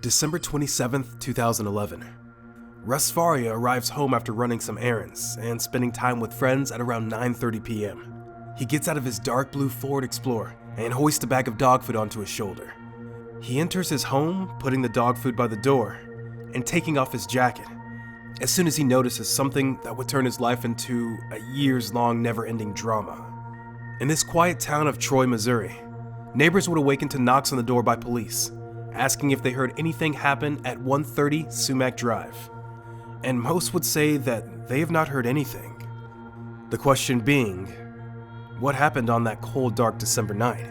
December 27th, 2011. Russ Faria arrives home after running some errands and spending time with friends at around 9:30 p.m. He gets out of his dark blue Ford Explorer and hoists a bag of dog food onto his shoulder. He enters his home, putting the dog food by the door and taking off his jacket as soon as he notices something that would turn his life into a years-long never-ending drama. In this quiet town of Troy, Missouri, neighbors would awaken to knocks on the door by police, asking if they heard anything happen at 130 Sumac Drive. And most would say that they have not heard anything. The question being, what happened on that cold, dark December night?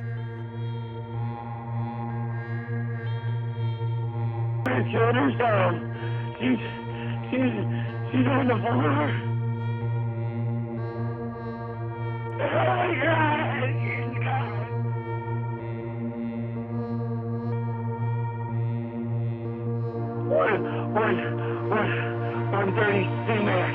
I killed her son. She's on the floor. Oh my God, she's gone. 130 C-Mac.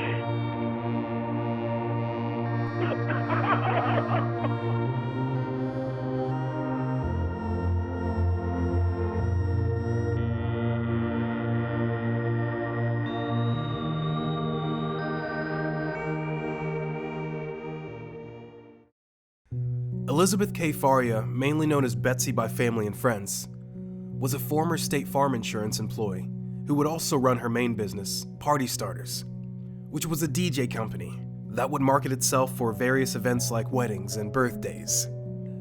Elizabeth K. Faria, mainly known as Betsy by family and friends, was a former State Farm Insurance employee who would also run her main business, Party Starters, which was a DJ company that would market itself for various events like weddings and birthdays.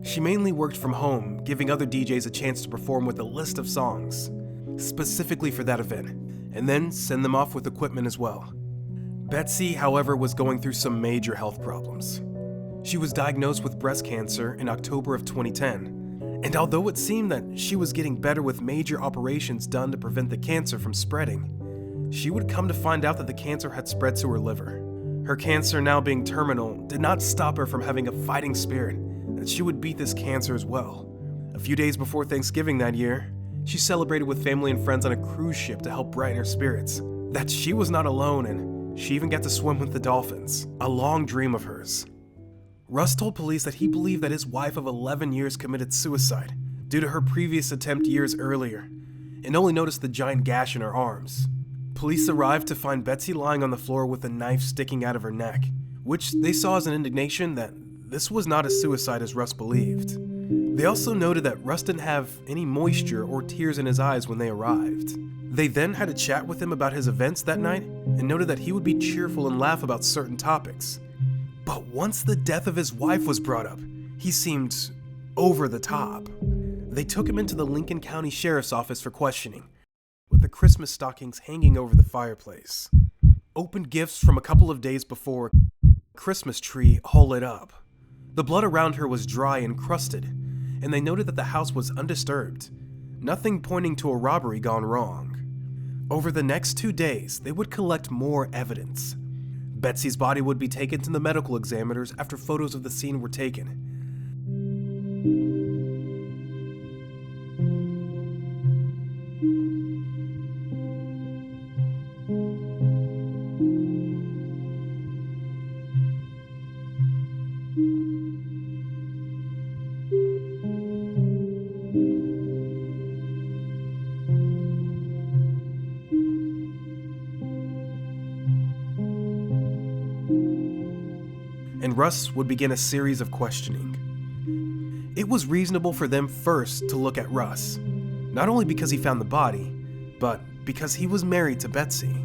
She mainly worked from home, giving other DJs a chance to perform with a list of songs, specifically for that event, and then send them off with equipment as well. Betsy, however, was going through some major health problems. She was diagnosed with breast cancer in October of 2010, and although it seemed that she was getting better with major operations done to prevent the cancer from spreading, she would come to find out that the cancer had spread to her liver. Her cancer, now being terminal, did not stop her from having a fighting spirit that she would beat this cancer as well. A few days before Thanksgiving that year, she celebrated with family and friends on a cruise ship to help brighten her spirits. That she was not alone, and she even got to swim with the dolphins, a long dream of hers. Russ told police that he believed that his wife of 11 years committed suicide due to her previous attempt years earlier, and only noticed the giant gash in her arms. Police arrived to find Betsy lying on the floor with a knife sticking out of her neck, which they saw as an indication that this was not a suicide as Russ believed. They also noted that Russ didn't have any moisture or tears in his eyes when they arrived. They then had a chat with him about his events that night and noted that he would be cheerful and laugh about certain topics. But once the death of his wife was brought up, he seemed over the top. They took him into the Lincoln County Sheriff's Office for questioning, with the Christmas stockings hanging over the fireplace. Opened gifts from a couple of days before, Christmas tree all lit up. The blood around her was dry and crusted, and they noted that the house was undisturbed, nothing pointing to a robbery gone wrong. Over the next 2 days, they would collect more evidence. Betsy's body would be taken to the medical examiners after photos of the scene were taken. And Russ would begin a series of questioning. It was reasonable for them first to look at Russ, not only because he found the body, but because he was married to Betsy,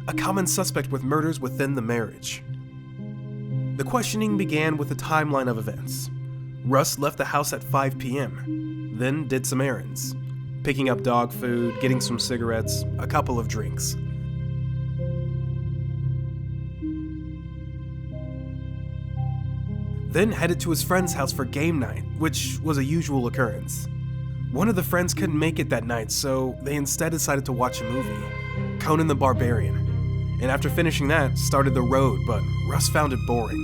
a common suspect with murders within the marriage. The questioning began with a timeline of events. Russ left the house at 5 p.m., then did some errands, picking up dog food, getting some cigarettes, a couple of drinks. Then headed to his friend's house for game night, which was a usual occurrence. One of the friends couldn't make it that night, so they instead decided to watch a movie, Conan the Barbarian, and after finishing that, started the road, but Russ found it boring.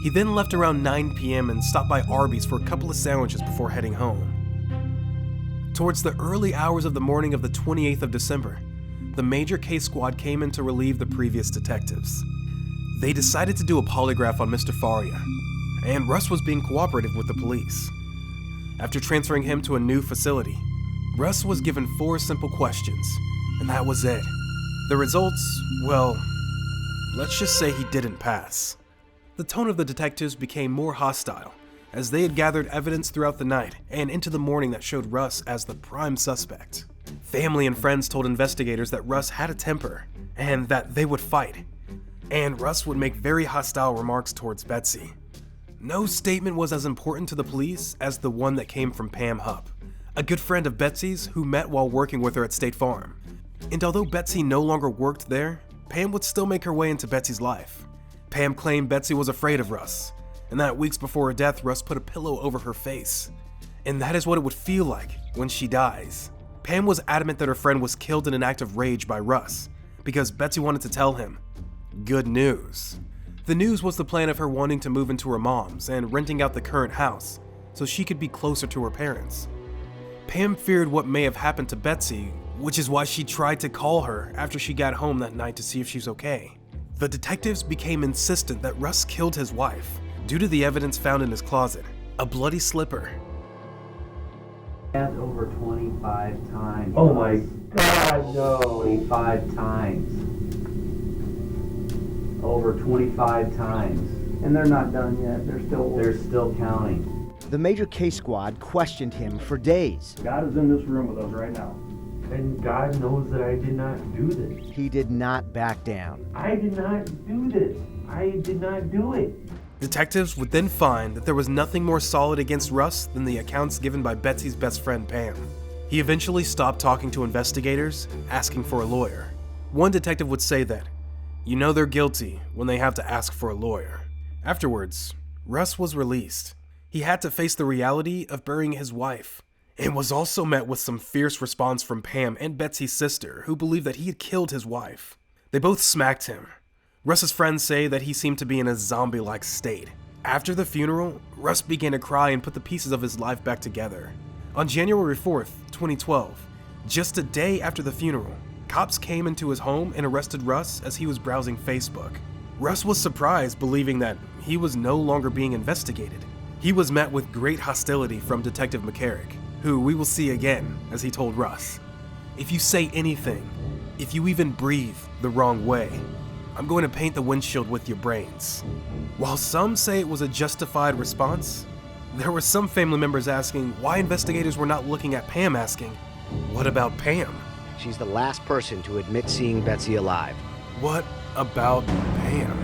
He then left around 9 p.m. and stopped by Arby's for a couple of sandwiches before heading home. Towards the early hours of the morning of the 28th of December, the major case squad came in to relieve the previous detectives. They decided to do a polygraph on Mr. Faria, and Russ was being cooperative with the police. After transferring him to a new facility, Russ was given 4 simple questions, and that was it. The results, well, let's just say he didn't pass. The tone of the detectives became more hostile, as they had gathered evidence throughout the night and into the morning that showed Russ as the prime suspect. Family and friends told investigators that Russ had a temper, and that they would fight. And Russ would make very hostile remarks towards Betsy. No statement was as important to the police as the one that came from Pam Hupp, a good friend of Betsy's who met while working with her at State Farm. And although Betsy no longer worked there, Pam would still make her way into Betsy's life. Pam claimed Betsy was afraid of Russ, and that weeks before her death, Russ put a pillow over her face. And that is what it would feel like when she dies. Pam was adamant that her friend was killed in an act of rage by Russ, because Betsy wanted to tell him good news. The news was the plan of her wanting to move into her mom's and renting out the current house so she could be closer to her parents. Pam feared what may have happened to Betsy, which is why she tried to call her after she got home that night to see if she's okay. The detectives became insistent that Russ killed his wife due to the evidence found in his closet, a bloody slipper. Over 25 times. Oh my God, no. 25 times. Over 25 times. And they're not done yet. They're still counting. The major case squad questioned him for days. God is in this room with us right now. And God knows that I did not do this. He did not back down. I did not do this. I did not do it. Detectives would then find that there was nothing more solid against Russ than the accounts given by Betsy's best friend Pam. He eventually stopped talking to investigators, asking for a lawyer. One detective would say that, you know they're guilty when they have to ask for a lawyer. Afterwards, Russ was released. He had to face the reality of burying his wife, and was also met with some fierce response from Pam and Betsy's sister, who believed that he had killed his wife. They both smacked him. Russ's friends say that he seemed to be in a zombie-like state. After the funeral, Russ began to cry and put the pieces of his life back together. On January 4th, 2012, just a day after the funeral, cops came into his home and arrested Russ as he was browsing Facebook. Russ was surprised, believing that he was no longer being investigated. He was met with great hostility from Detective McCarrick, who we will see again, as he told Russ, "If you say anything, if you even breathe the wrong way, I'm going to paint the windshield with your brains." While some say it was a justified response, there were some family members asking why investigators were not looking at Pam, asking, what about Pam? She's the last person to admit seeing Betsy alive. What about Pam?